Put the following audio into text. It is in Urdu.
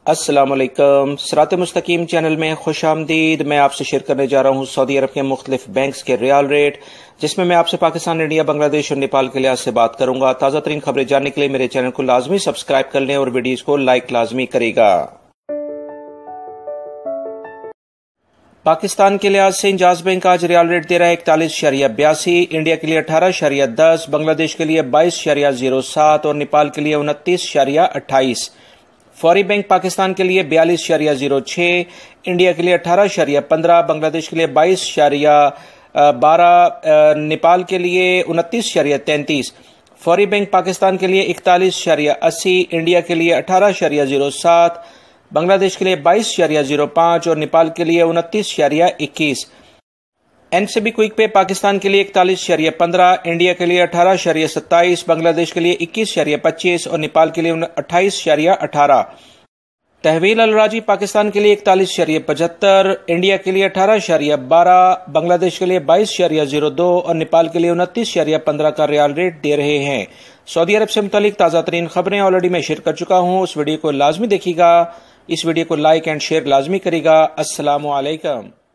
السلام علیکم، صراط مستقیم چینل میں خوش آمدید۔ میں آپ سے شیئر کرنے جا رہا ہوں سعودی عرب کے مختلف بینکس کے ریال ریٹ، جس میں آپ سے پاکستان، انڈیا، بنگلہ دیش اور نیپال کے لحاظ سے بات کروں گا۔ تازہ ترین خبریں جاننے کے لیے میرے چینل کو لازمی سبسکرائب کر لیں اور ویڈیوز کو لائک لازمی کرے گا۔ پاکستان کے لحاظ سے انجاز بینک آج ریال ریٹ دے رہا ہے 41.82، انڈیا کے لیے 18.10، بنگلہ دیش کے لیے 22.07 اور نیپال کے لیے 29.28۔ فوری بینک پاکستان کے لیے 42.06، انڈیا کے لیے 18.15، بنگلہ دیش کے لیے 22.12، نیپال کے لیے 29.33۔ فوری بینک پاکستان کے لیے 41.80، انڈیا کے لیے 18.07، بنگلہ دیش کے لیے 22.05 اور نیپال کے لیے 29.21۔ این سی بی کوئک پے پاکستان کے لیے 41.15، انڈیا کے لیے 18.27، بنگلہ دیش کے لیے 21.25 اور نیپال کے لیے 28.18۔ تحویل الراجی پاکستان کے لیے 41.75، انڈیا کے لیے 18.12، بنگلہ دیش کے لیے 22.02 اور نیپال کے لیے 29.15 کا ریال ریٹ دے رہے ہیں۔ سعودی عرب سے متعلق تازہ ترین خبریں آلریڈی میں شیئر کر چکا ہوں، اس ویڈیو کو لازمی دیکھیے گا، اس ویڈیو کو لائک اینڈ شیئر لازمی کرے گا۔ السلام علیکم۔